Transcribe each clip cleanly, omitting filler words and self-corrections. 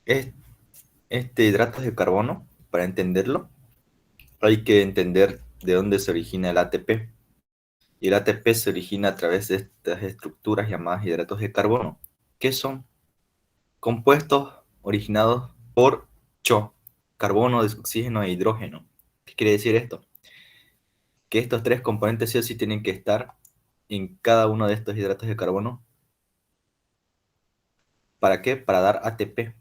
Es- Este hidrato de carbono, para entenderlo, hay que entender de dónde se origina el ATP. Y el ATP se origina a través de estas estructuras llamadas hidratos de carbono, que son compuestos originados por CHO, carbono, oxígeno e hidrógeno. ¿Qué quiere decir esto? Que estos tres componentes sí o sí tienen que estar en cada uno de estos hidratos de carbono. ¿Para qué? Para dar ATP.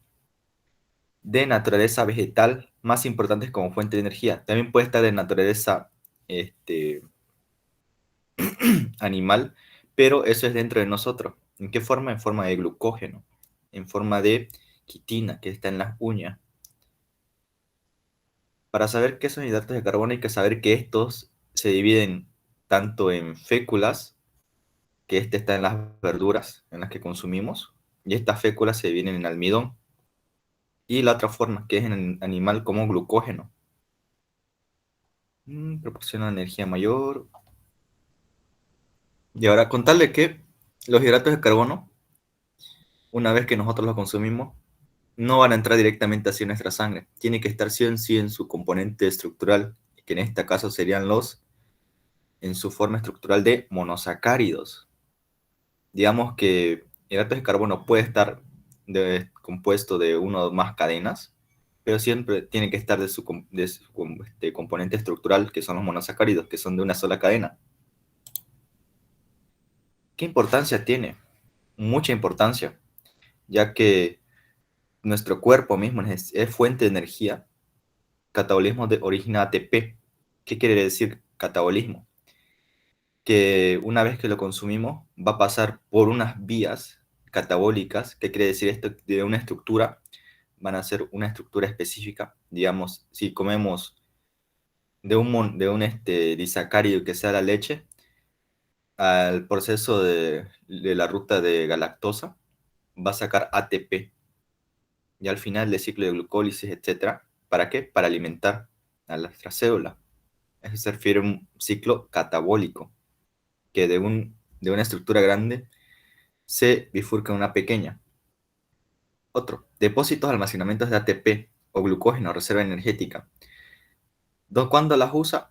De naturaleza vegetal, más importantes como fuente de energía. También puede estar de naturaleza este, animal, pero eso es dentro de nosotros. ¿En qué forma? En forma de glucógeno, en forma de quitina, que está en las uñas. Para saber qué son hidratos de carbono hay que saber que estos se dividen tanto en féculas, que este está en las verduras en las que consumimos, y estas féculas se dividen en almidón, y la otra forma, que es en el animal como glucógeno. Proporciona energía mayor. Y ahora contarle que los hidratos de carbono, una vez que nosotros los consumimos, no van a entrar directamente hacia nuestra sangre. Tiene que estar sí en sí en su componente estructural, que en este caso serían en su forma estructural de monosacáridos. Digamos que hidratos de carbono puede estar compuesto de una o más cadenas, pero siempre tiene que estar de su componente estructural, que son los monosacáridos, que son de una sola cadena. ¿Qué importancia tiene? Mucha importancia, ya que nuestro cuerpo mismo es fuente de energía. Catabolismo de origen ATP. ¿Qué quiere decir catabolismo? Que una vez que lo consumimos va a pasar por unas vías catabólicas. ¿Qué quiere decir esto? De una estructura, van a ser una estructura específica. Digamos, si comemos de un disacárido que sea la leche, al proceso de la ruta de galactosa va a sacar ATP. Y al final del ciclo de glucólisis, etcétera. ¿Para qué? Para alimentar a nuestra célula. Eso se refiere a un ciclo catabólico, que de una estructura grande se bifurca en una pequeña. Otro, depósitos de almacenamientos de ATP o glucógeno, reserva energética. ¿Cuándo las usa?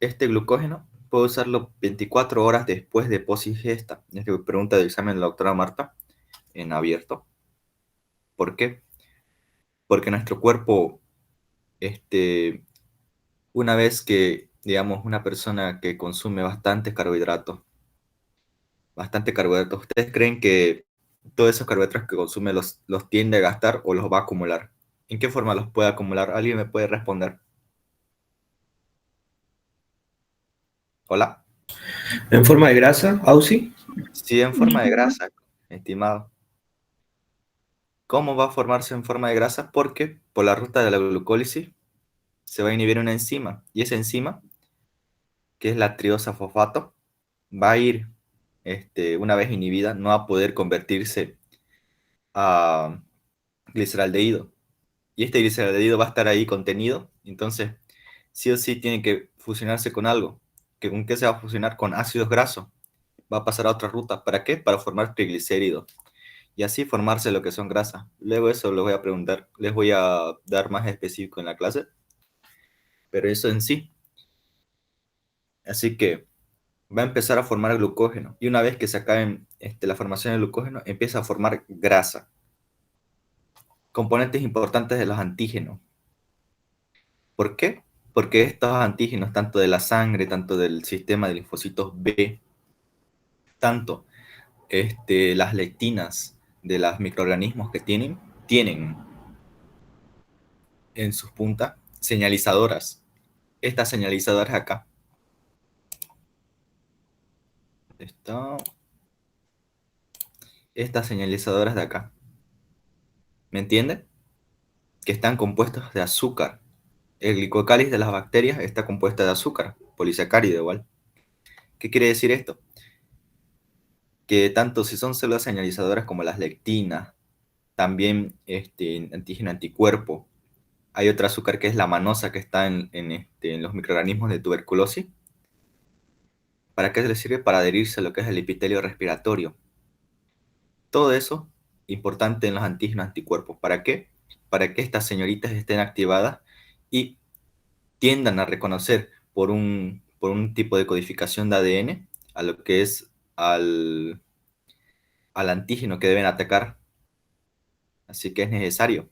Este glucógeno puede usarlo 24 horas después de posigesta. Es que pregunta del examen de la doctora Marta en abierto. ¿Por qué? Porque nuestro cuerpo, este, una vez que, digamos, una persona que consume bastante carbohidratos, ¿ustedes creen que todos esos carbohidratos que consume los tiende a gastar o los va a acumular? ¿En qué forma los puede acumular? ¿Alguien me puede responder? Hola. En forma de grasa, Ausi. Sí, en forma de grasa, estimado. ¿Cómo va a formarse en forma de grasa? Porque por la ruta de la glucólisis se va a inhibir una enzima, y esa enzima, que es la triosafosfato, va a ir, una vez inhibida, no va a poder convertirse a gliceraldehído. Y este gliceraldehído va a estar ahí contenido, entonces sí o sí tiene que fusionarse con algo. ¿Con qué se va a fusionar? Con ácidos grasos. Va a pasar a otra ruta. ¿Para qué? Para formar triglicéridos. Y así formarse lo que son grasas. Luego eso les voy a preguntar, les voy a dar más específico en la clase, pero eso en sí. Así que va a empezar a formar glucógeno. Y una vez que se acabe la formación de glucógeno, empieza a formar grasa. Componentes importantes de los antígenos. ¿Por qué? Porque estos antígenos, tanto de la sangre, tanto del sistema de linfocitos B, tanto las lectinas de los microorganismos que tienen en sus puntas señalizadoras. Estas señalizadoras acá, está, estas señalizadoras de acá, ¿me entienden? Que están compuestos de azúcar. El glicocáliz de las bacterias está compuesta de azúcar, polisacárido igual. ¿Qué quiere decir esto? Que tanto si son células señalizadoras como las lectinas, también antígeno anticuerpo. Hay otra azúcar que es la manosa que está en los microorganismos de tuberculosis. ¿Para qué le sirve? Para adherirse a lo que es el epitelio respiratorio. Todo eso importante en los antígenos anticuerpos. ¿Para qué? Para que estas señoritas estén activadas y tiendan a reconocer por un tipo de codificación de ADN a lo que es al antígeno que deben atacar. Así que es necesario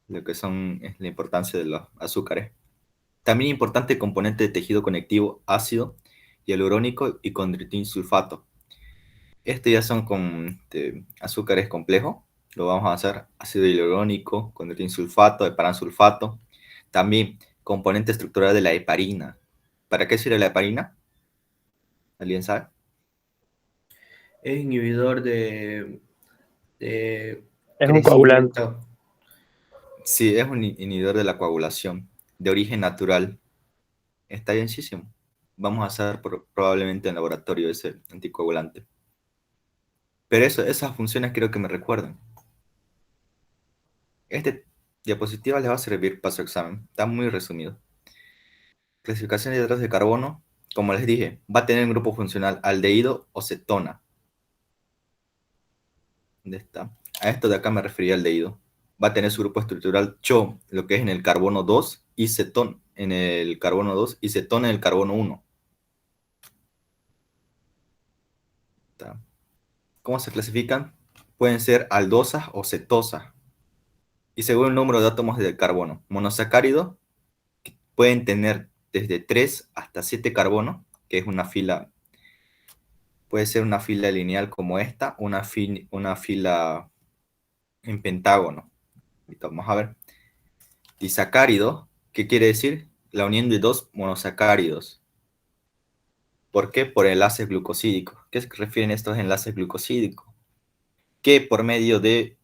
lo que son es la importancia de los azúcares. También importante el componente de tejido conectivo ácido hialurónico y condroitin sulfato. Estos ya son con azúcares complejos. Lo vamos a hacer ácido hialurónico, condroitin sulfato, heparansulfato. También componente estructural de la heparina. ¿Para qué sirve la heparina? ¿Alguien sabe? Es inhibidor de Es un coagulante. crecimiento. Sí, es un inhibidor de la coagulación, de origen natural. Está bienísimo. Vamos a hacer probablemente en laboratorio ese anticoagulante. Pero esas funciones creo que me recuerdan. Este diapositiva les va a servir para su examen. Está muy resumido. Clasificación de hidratos de carbono. Como les dije, va a tener un grupo funcional aldehído o cetona. ¿Dónde está? A esto de acá me refería al aldehído. Va a tener su grupo estructural CHO, lo que es en el carbono 2 y cetón en el carbono 2 y cetona en el carbono 1. ¿Está? ¿Cómo se clasifican? Pueden ser aldosas o cetosas. Y según el número de átomos del carbono. Monosacáridos pueden tener desde 3 hasta 7 carbonos, que es una fila, puede ser una fila lineal como esta, una fila en pentágono. Vamos a ver. Disacárido, ¿qué quiere decir? La unión de dos monosacáridos. ¿Por qué? Por enlaces glucosídicos. ¿Qué se refieren estos enlaces glucosídicos? Que por medio de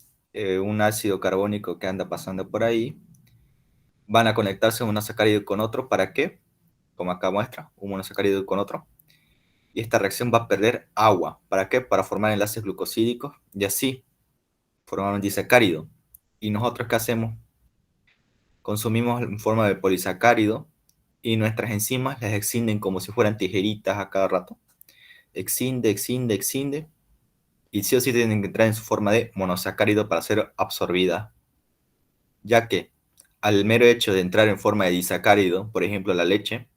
un ácido carbónico que anda pasando por ahí, van a conectarse un monosacárido con otro. ¿Para qué? Como acá muestra, un monosacárido con otro. Y esta reacción va a perder agua. ¿Para qué? Para formar enlaces glucosídicos y así formar un disacárido. ¿Y nosotros qué hacemos? Consumimos en forma de polisacárido y nuestras enzimas las excinden como si fueran tijeritas a cada rato. Excinde, excinde, excinde. Y sí o sí tienen que entrar en su forma de monosacárido para ser absorbida. Ya que al mero hecho de entrar en forma de disacárido, por ejemplo la leche,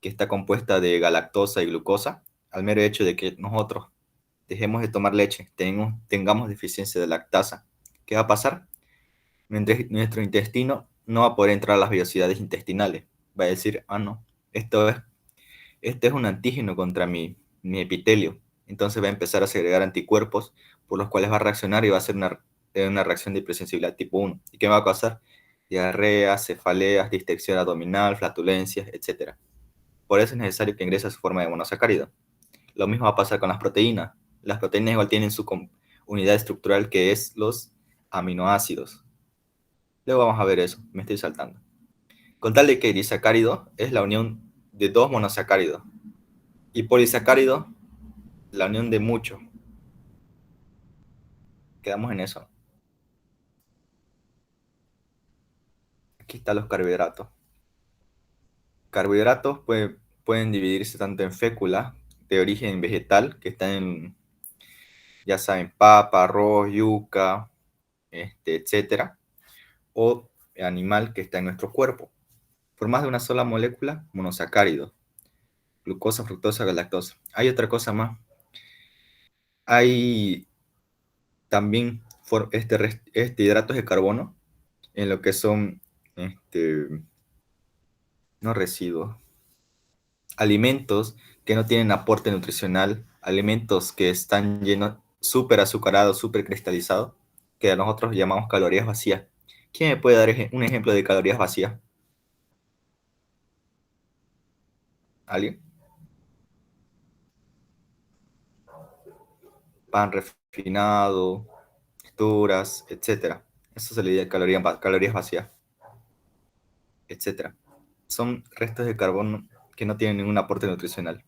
que está compuesta de galactosa y glucosa, al mero hecho de que nosotros dejemos de tomar leche, tengamos deficiencia de lactasa, ¿qué va a pasar? Nuestro intestino no va a poder entrar a las velocidades intestinales. Va a decir, ah, no, este es un antígeno contra mi epitelio. Entonces va a empezar a segregar anticuerpos por los cuales va a reaccionar y va a ser una reacción de hipersensibilidad tipo 1. ¿Y qué va a causar? Diarrea, cefaleas, distensión abdominal, flatulencias, etc. Por eso es necesario que ingrese a su forma de monosacárido. Lo mismo va a pasar con las proteínas. Las proteínas igual tienen su unidad estructural que es los aminoácidos. Luego vamos a ver eso, me estoy saltando. Con tal de que disacárido es la unión de dos monosacáridos y polisacárido la unión de muchos. Quedamos en eso. Aquí están los carbohidratos. Carbohidratos pueden dividirse tanto en féculas de origen vegetal, que están en, ya saben, papa, arroz, yuca, etcétera, o animal que está en nuestro cuerpo. Por más de una sola molécula, monosacáridos, glucosa, fructosa, galactosa. Hay otra cosa más. Hay también hidratos de carbono en lo que son, no residuos, alimentos que no tienen aporte nutricional, alimentos que están llenos, súper azucarados, súper cristalizados, que a nosotros llamamos calorías vacías. ¿Quién me puede dar un ejemplo de calorías vacías? ¿Alguien? Pan refinado, texturas, etcétera. Eso se le dice calorías vacías, etcétera. Son restos de carbono que no tienen ningún aporte nutricional.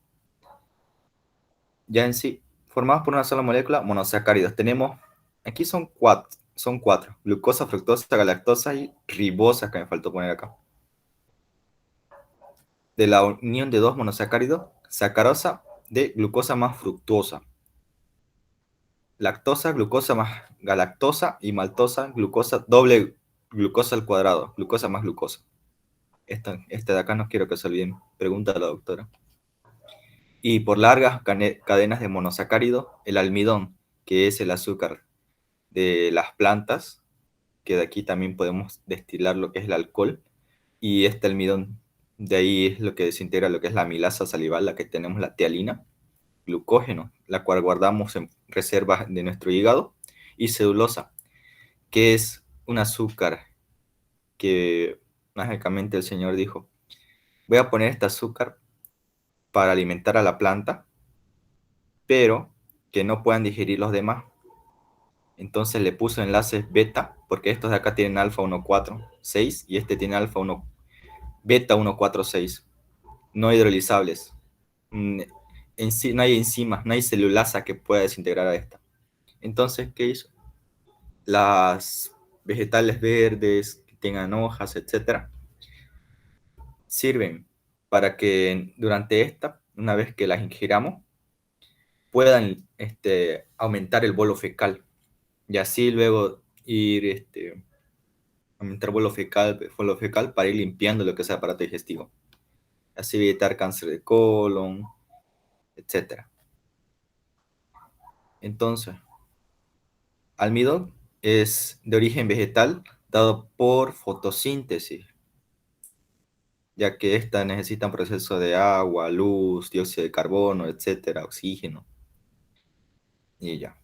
Ya en sí, formados por una sola molécula, monosacáridos. Tenemos, aquí son cuatro: glucosa, fructosa, galactosa y ribosa, que me faltó poner acá. De la unión de dos monosacáridos, sacarosa de glucosa más fructuosa. lactosa, glucosa más galactosa y maltosa, glucosa, doble glucosa al cuadrado, glucosa más glucosa. Esta de acá no quiero que se olviden. Pregunta a la doctora. Y por largas cadenas de monosacárido, el almidón, que es el azúcar de las plantas, que de aquí también podemos destilar lo que es el alcohol, y este almidón, de ahí es lo que desintegra lo que es la amilasa salival, la que tenemos la tialina, glucógeno, la cual guardamos en reservas de nuestro hígado, y celulosa, que es un azúcar que mágicamente el Señor dijo, voy a poner este azúcar para alimentar a la planta, pero que no puedan digerir los demás. Entonces le puso enlaces beta, porque estos de acá tienen alfa 1,4,6 y este tiene alfa 1, beta 1,4,6, no hidrolizables. En sí, no hay enzimas, no hay celulasa que pueda desintegrar a esta. Entonces, ¿qué hizo? Las vegetales verdes que tengan hojas, etcétera, sirven para que durante esta, una vez que las ingiramos, puedan aumentar el bolo fecal y así luego ir aumentar bolo fecal para ir limpiando lo que es el aparato digestivo, así evitar cáncer de colon, etcétera. Entonces, almidón es de origen vegetal dado por fotosíntesis, ya que ésta necesita un proceso de agua, luz, dióxido de carbono, etcétera, oxígeno, y ya.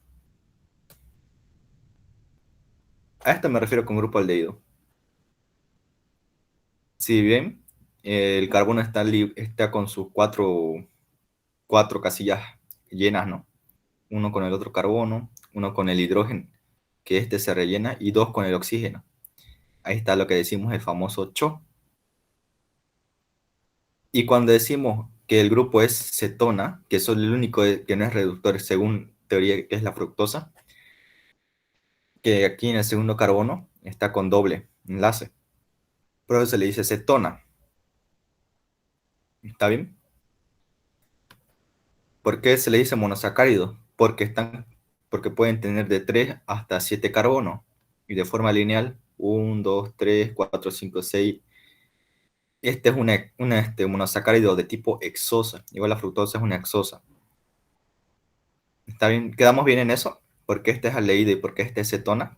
A esto me refiero con grupo aldehído. Si bien el carbono está con sus cuatro casillas llenas, ¿no? Uno con el otro carbono, uno con el hidrógeno, que se rellena, y dos con el oxígeno. Ahí está lo que decimos el famoso CHO. Y cuando decimos que el grupo es cetona, que es el único que no es reductor según teoría que es la fructosa, que aquí en el segundo carbono está con doble enlace. Por eso se le dice cetona. ¿Está bien? ¿Por qué se le dice monosacárido? Porque pueden tener de 3 hasta 7 carbonos y de forma lineal 1, 2, 3, 4, 5, 6. Este es un monosacárido de tipo hexosa. Igual la fructosa es una hexosa. ¿Está bien? ¿Quedamos bien en eso? Porque este es aldehído y porque este es cetona.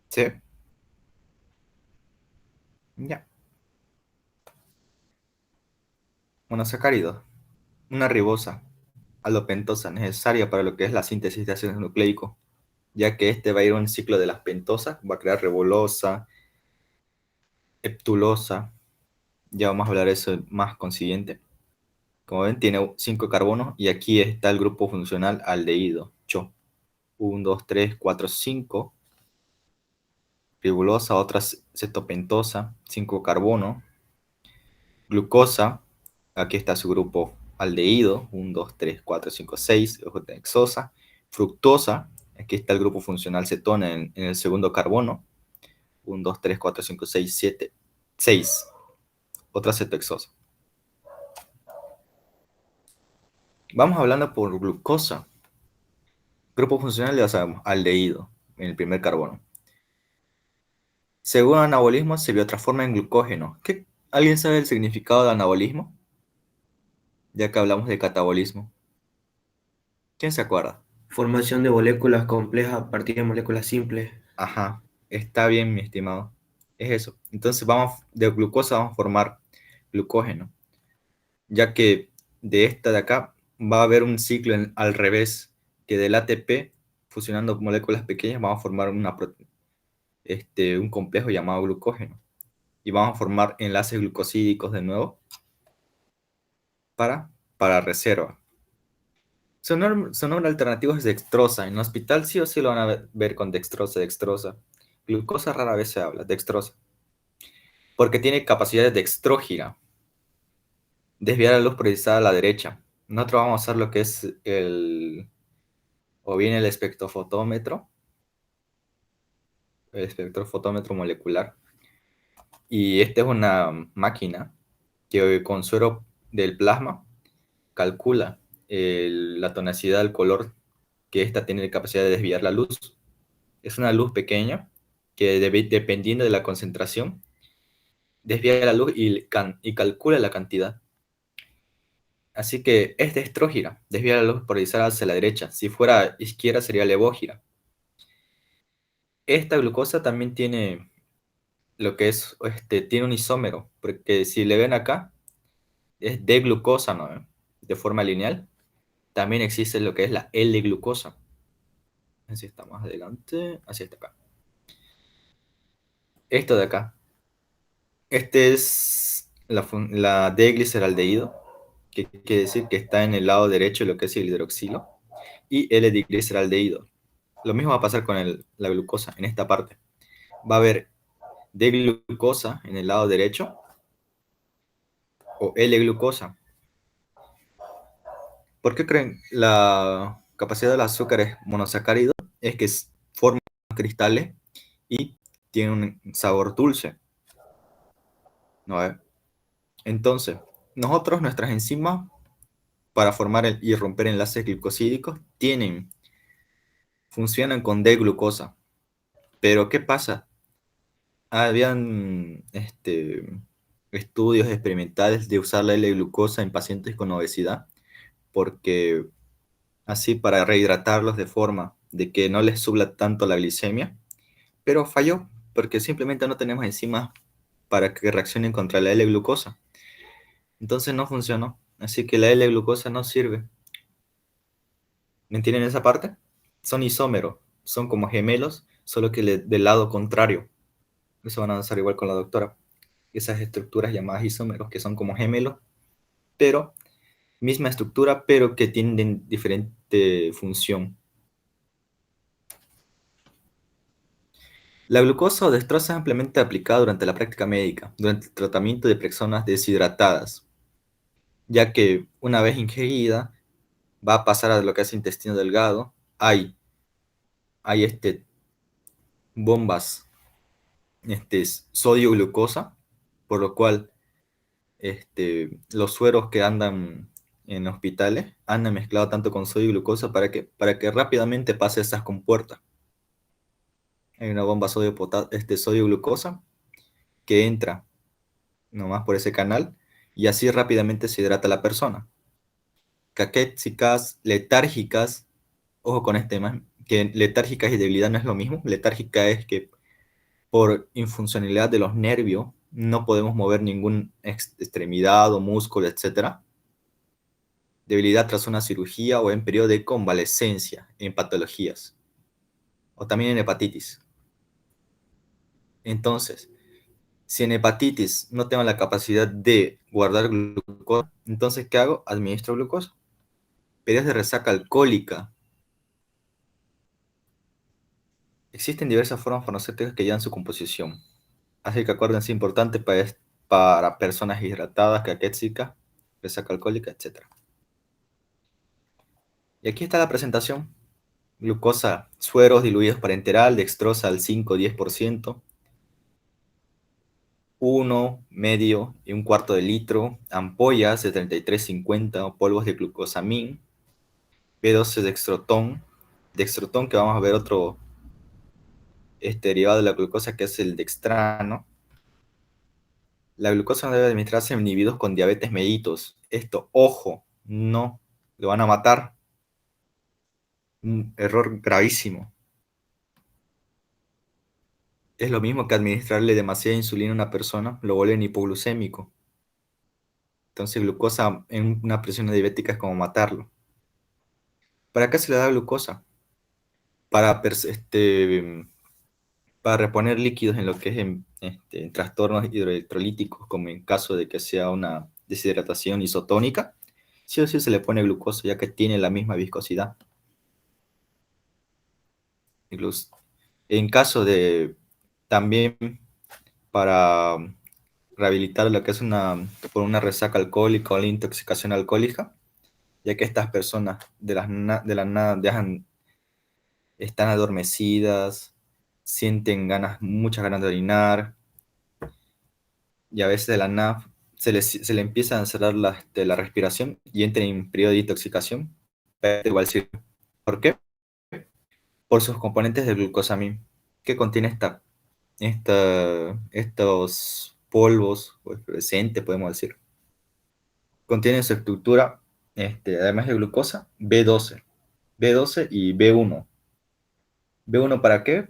¿Sí? Ya. Monosacárido. Una ribosa alopentosa necesaria para lo que es la síntesis de ácido nucleico, ya que este va a ir a un ciclo de las pentosas, va a crear ribolosa, heptulosa. Ya vamos a hablar de eso más consiguiente. Como ven, tiene 5 carbonos y aquí está el grupo funcional aldehído, CHO. 1, 2, 3, 4, 5. Ribulosa, otra cetopentosa, 5 carbono. Glucosa, aquí está su grupo aldehído, 1, 2, 3, 4, 5, 6, hexosa. Fructosa, aquí está el grupo funcional cetona en el segundo carbono, 1, 2, 3, 4, 5, 6, 7, 6. Otra cetohexosa. Vamos hablando por glucosa. Grupo funcional ya sabemos, aldehído, en el primer carbono. Según anabolismo, se biotransforma en glucógeno. ¿Alguien sabe el significado de anabolismo? Ya que hablamos de catabolismo. ¿Quién se acuerda? Formación de moléculas complejas a partir de moléculas simples. Ajá, está bien, mi estimado. Es eso. Entonces de glucosa vamos a formar glucógeno, ya que de esta de acá va a haber un ciclo al revés, que del ATP, fusionando moléculas pequeñas, vamos a formar un complejo llamado glucógeno. Y vamos a formar enlaces glucosídicos de nuevo para reserva. Su nombre alternativo es dextrosa. En el hospital sí o sí lo van a ver con dextrosa. Glucosa rara vez se habla, dextrosa. Porque tiene capacidad de dextrógira, desviar la luz procesada a la derecha. Nosotros vamos a usar lo que es o bien el espectrofotómetro molecular. Y esta es una máquina que con suero del plasma calcula la tonacidad del color que ésta tiene la capacidad de desviar la luz. Es una luz pequeña que dependiendo de la concentración, desvía la luz y calcula la cantidad. Así que es destrógira, desvía la luz polarizada hacia la derecha. Si fuera izquierda sería levógira. Esta glucosa también tiene lo que es, tiene un isómero, porque si le ven acá, es D-glucosa, ¿no? De forma lineal. También existe lo que es la L-glucosa. Así está más adelante, así está acá. Esto de acá. Este es la D-gliceraldehído, que quiere decir que está en el lado derecho de lo que es el hidroxilo, y L-digliceraldehído. Lo mismo va a pasar con la glucosa en esta parte. Va a haber D-glucosa en el lado derecho o L-glucosa. ¿Por qué creen la capacidad del azúcar es monosacárido? Es que forma cristales y tiene un sabor dulce, ¿no? Entonces, nuestras enzimas, para formar y romper enlaces glucosídicos, funcionan con D-glucosa. Pero, ¿qué pasa? Habían estudios experimentales de usar la L-glucosa en pacientes con obesidad, porque así para rehidratarlos de forma de que no les suba tanto la glicemia, pero falló, porque simplemente no tenemos enzimas para que reaccionen contra la L-glucosa. Entonces no funcionó. Así que la L-glucosa no sirve. ¿Me entienden esa parte? Son isómeros, son como gemelos, solo que del lado contrario. Eso van a avanzar igual con la doctora. Esas estructuras llamadas isómeros, que son como gemelos, pero misma estructura, pero que tienen diferente función. La glucosa o dextrosa es ampliamente aplicada durante la práctica médica, durante el tratamiento de personas deshidratadas, ya que una vez ingerida va a pasar a lo que es intestino delgado. Hay bombas sodio-glucosa, por lo cual los sueros que andan en hospitales andan mezclados tanto con sodio y glucosa para que rápidamente pase esas compuertas. Hay una bomba sodio-glucosa que entra nomás por ese canal y así rápidamente se hidrata la persona. Caquéxicas, letárgicas, ojo con este más, que letárgicas y debilidad no es lo mismo. Letárgica es que por infuncionalidad de los nervios no podemos mover ninguna extremidad o músculo, etc. Debilidad tras una cirugía o en periodo de convalescencia, en patologías, o también en hepatitis. Entonces, si en hepatitis no tengo la capacidad de guardar glucosa, entonces, ¿qué hago? Administro glucosa. Periodos de resaca alcohólica. Existen diversas formas farmacéuticas que llevan su composición. Así que acuérdense, importante para personas hidratadas, caquéxicas, resaca alcohólica, etc. Y aquí está la presentación. Glucosa, sueros diluidos parenteral, dextrosa al 5-10%, 1, medio y un cuarto de litro, ampollas de 33-50 o polvos de glucosamín, B12 dextrotón que vamos a ver otro derivado de la glucosa que es el dextrano. La glucosa no debe administrarse en individuos con diabetes mellitus. Esto, ojo, no, lo van a matar. Un error gravísimo. Es lo mismo que administrarle demasiada insulina a una persona, lo vuelven hipoglucémico. Entonces, glucosa en una persona diabética es como matarlo. ¿Para qué se le da glucosa? Para, para reponer líquidos en lo que es en trastornos hidroelectrolíticos, como en caso de que sea una deshidratación isotónica, sí o sí se le pone glucosa, ya que tiene la misma viscosidad. Incluso, en caso de también para rehabilitar lo que es por una resaca alcohólica o la intoxicación alcohólica, ya que estas personas de la nada están adormecidas, sienten muchas ganas de orinar, y a veces de la nada se le empieza a cerrar la respiración y entra en periodo de intoxicación, pero igual sirve. ¿Por qué? por sus componentes de glucosamina, que contiene estos polvos o fluorescente, podemos decir. Contiene su estructura, además de glucosa, B12 y B1. ¿B1 para qué?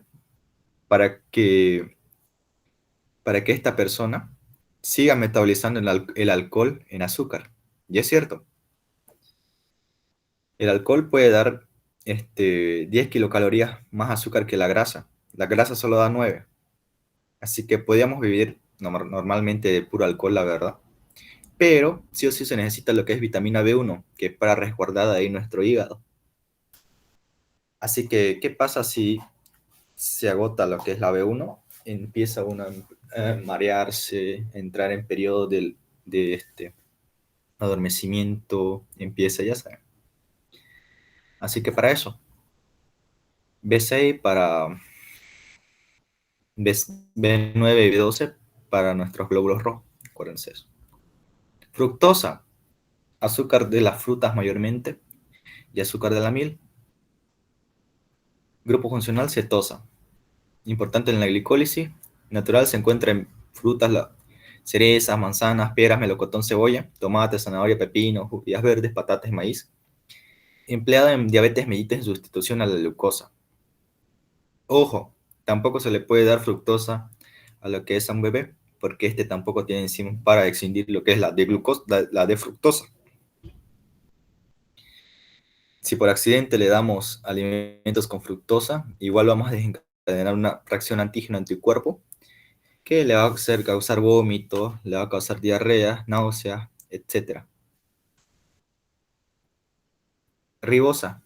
Para que, para que esta persona siga metabolizando el alcohol en azúcar. Y es cierto, el alcohol puede dar 10 kilocalorías más azúcar que la grasa. La grasa solo da 9. Así que podríamos vivir normalmente de puro alcohol, la verdad. Pero sí o sí se necesita lo que es vitamina B1, que es para resguardar ahí nuestro hígado. Así que, ¿qué pasa si se agota lo que es la B1? Empieza uno a marearse, entrar en periodo de adormecimiento, empieza, ya saben. Así que para eso, B6 para B9 y B12 para nuestros glóbulos rojos, acuérdense eso. Fructosa, azúcar de las frutas mayormente y azúcar de la miel. Grupo funcional cetosa, importante en la glicólisis. Natural se encuentra en frutas, cerezas, manzanas, peras, melocotón, cebolla, tomate, zanahoria, pepino, judías verdes, patatas y maíz. Empleada en diabetes mellitus en sustitución a la glucosa. Ojo, tampoco se le puede dar fructosa a lo que es a un bebé, porque tampoco tiene enzimas para excindir lo que es la de fructosa. Si por accidente le damos alimentos con fructosa, igual vamos a desencadenar una reacción antígeno-anticuerpo que le va a hacer causar vómito, le va a causar diarrea, náuseas, etc. Ribosa,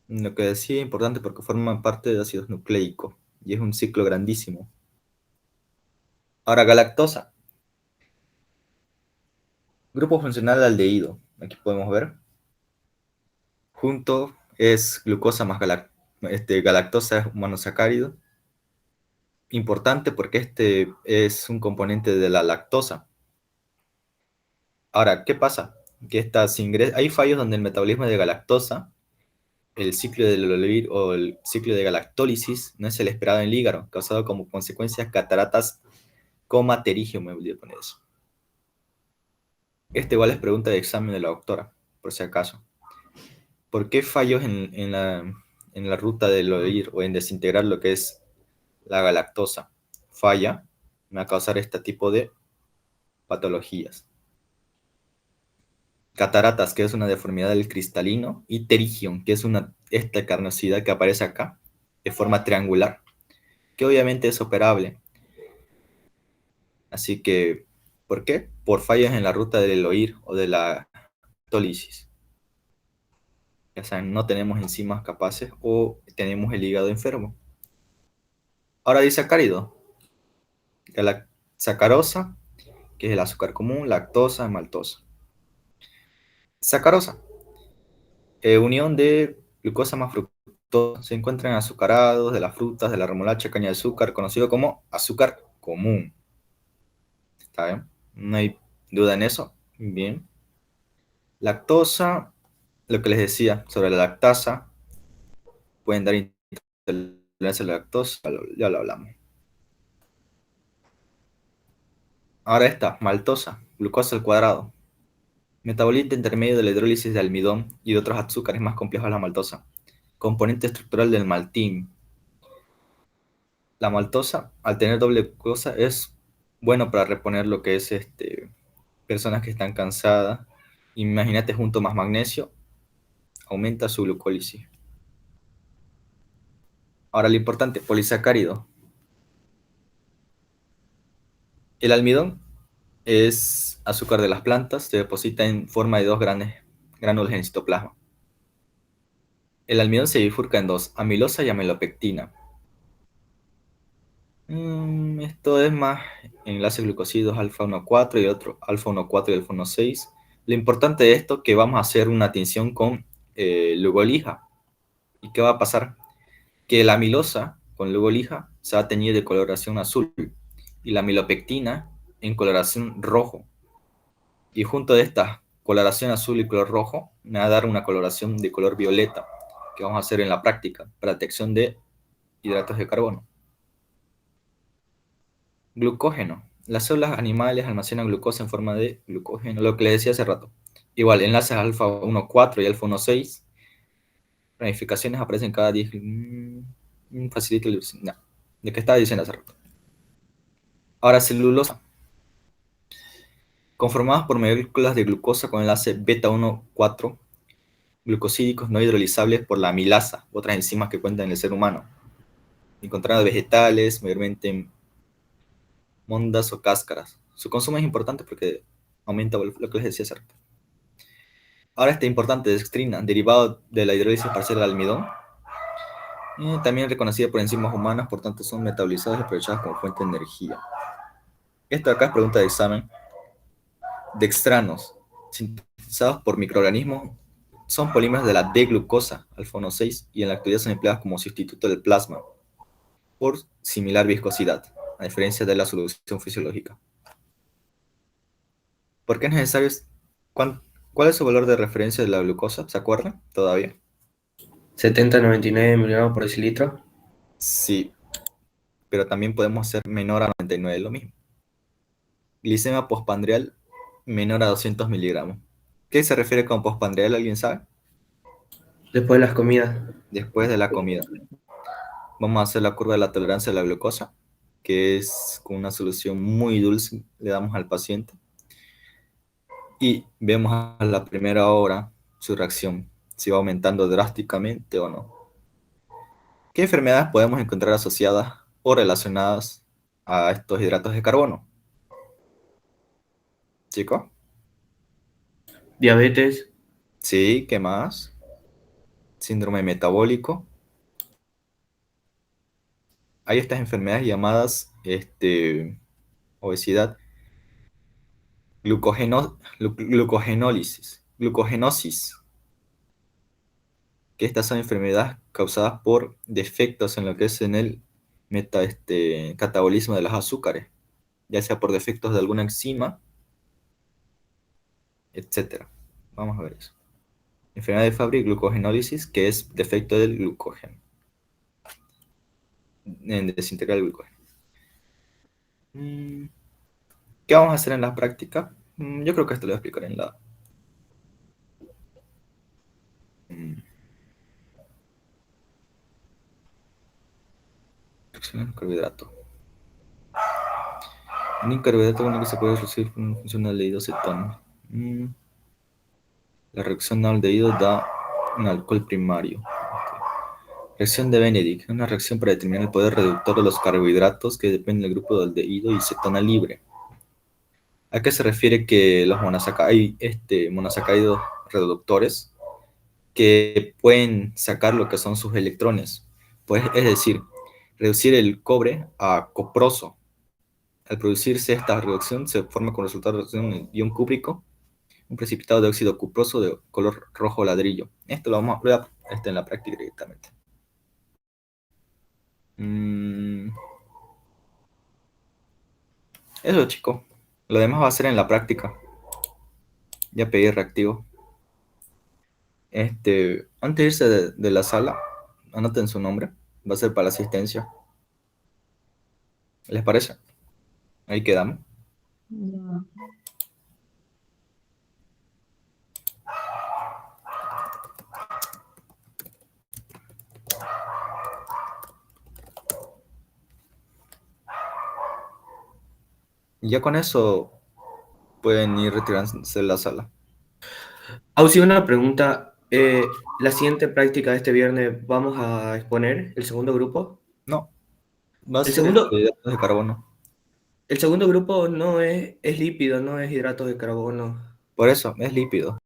lo que decía importante porque forma parte de ácidos nucleicos y es un ciclo grandísimo. Ahora, galactosa, grupo funcional aldehído, aquí podemos ver. Junto es glucosa más galactosa, es un monosacárido. Importante porque es un componente de la lactosa. Ahora, ¿qué pasa? Que hay fallos donde el metabolismo de galactosa, el ciclo del Lolevir o el ciclo de galactólisis no es el esperado en el hígado, causado como consecuencia cataratas, coma, terigio, me olvidé poner eso. Igual es pregunta de examen de la doctora, por si acaso. ¿Por qué fallos en la ruta del Lolevir o en desintegrar lo que es la galactosa? Falla, me va a causar este tipo de patologías. Cataratas, que es una deformidad del cristalino, y terigion, que es esta carnosidad que aparece acá, de forma triangular, que obviamente es operable. Así que, ¿por qué? Por fallas en la ruta del oír o de la tólisis. Ya saben, no tenemos enzimas capaces o tenemos el hígado enfermo. Ahora dice sacárido, la sacarosa, que es el azúcar común, lactosa, maltosa. Sacarosa, unión de glucosa más fructosa, se encuentran azucarados de las frutas, de la remolacha, caña de azúcar, conocido como azúcar común. ¿Está bien? No hay duda en eso. Bien. Lactosa, lo que les decía sobre la lactasa, pueden dar intolerancia a la lactosa, ya lo hablamos. Ahora esta, maltosa, glucosa al cuadrado. Metabolito intermedio de la hidrólisis de almidón y de otros azúcares más complejos a la maltosa. Componente estructural del maltín. La maltosa, al tener doble glucosa, es bueno para reponer lo que es personas que están cansadas. Imagínate junto más magnesio, aumenta su glucólisis. Ahora lo importante, polisacárido. El almidón es azúcar de las plantas, se deposita en forma de dos grandes gránulos en el citoplasma. El almidón se bifurca en dos, amilosa y amilopectina. Esto es más enlaces glucósidos alfa 1,4 y otro alfa 1,4 y alfa 1,6. Lo importante de esto es que vamos a hacer una tinción con lugolija. ¿Y qué va a pasar? Que la amilosa con lugolija se va a teñir de coloración azul y la amilopectina en coloración rojo. Y junto de esta coloración azul y color rojo me va a dar una coloración de color violeta. que vamos a hacer en la práctica para detección de hidratos de carbono. Glucógeno. Las células animales almacenan glucosa en forma de glucógeno, lo que les decía hace rato. Igual, enlaces alfa 1,4 y alfa 1,6. Ramificaciones aparecen cada 10. Facilita el... No, de qué estaba diciendo hace rato. Ahora, celulosa. Conformadas por moléculas de glucosa con enlace beta 1,4 glucosídicos no hidrolizables por la amilasa, otras enzimas que cuentan en el ser humano. Encontradas en vegetales, mayormente en mondas o cáscaras. Su consumo es importante porque aumenta lo que les decía hace rato. Ahora este importante dextrina, derivado de la hidrólisis parcial del almidón, también reconocida por enzimas humanas, por tanto son metabolizadas y aprovechadas como fuente de energía. Esto acá es pregunta de examen. Dextranos, sintetizados por microorganismos, son polímeros de la D-glucosa, alfa 6, y en la actualidad son empleados como sustituto del plasma, por similar viscosidad, a diferencia de la solución fisiológica. ¿Por qué es necesario? ¿Cuál es su valor de referencia de la glucosa? ¿Se acuerdan todavía? 70-99 miligramos por decilitro. Sí, pero también podemos hacer menor a 99, lo mismo. Glicemia postprandial menor a 200 miligramos. ¿Qué se refiere con postprandial? ¿Alguien sabe? Después de las comidas. Después de la comida. Vamos a hacer la curva de la tolerancia a la glucosa, que es con una solución muy dulce, le damos al paciente. Y vemos a la primera hora su reacción, si va aumentando drásticamente o no. ¿Qué enfermedades podemos encontrar asociadas o relacionadas a estos hidratos de carbono? ¿Chicos? Diabetes, Sí, ¿qué más? Síndrome metabólico. Hay estas enfermedades llamadas obesidad, glucogenosis, que estas son enfermedades causadas por defectos en lo que es en el catabolismo de los azúcares, ya sea por defectos de alguna enzima, etcétera. Vamos a ver eso. Enfermedad de Fabry, glucogenólisis, que es defecto del glucógeno, en desintegrar el glucógeno. ¿Qué vamos a hacer en la práctica? Yo creo que esto lo voy a explicar en la... Reacción al carbohidrato. Un carbohidrato único que se puede reducir en función del aldehído cetona. La reacción de aldehído da un alcohol primario. Reacción de Benedict, una reacción para determinar el poder reductor de los carbohidratos que depende del grupo de aldehído y cetona libre. ¿A qué se refiere que los monosacáridos reductores que pueden sacar lo que son sus electrones? Pues es decir, reducir el cobre a coproso. Al producirse esta reducción se forma como resultado de reducción en ion cúprico, un precipitado de óxido cuproso de color rojo ladrillo. Esto lo vamos a ver en la práctica directamente. Eso, chicos. Lo demás va a ser en la práctica. Ya pedí reactivo. Antes de irse de la sala, anoten su nombre. Va a ser para la asistencia. ¿Les parece? Ahí quedamos. Ya. Y ya con eso pueden ir retirándose de la sala. Ausi, una pregunta. La siguiente práctica de este viernes, ¿vamos a exponer el segundo grupo? No, va a El ser segundo, hidratos de carbono. el segundo grupo no es lípido, no es hidratos de carbono. Por eso, es lípido.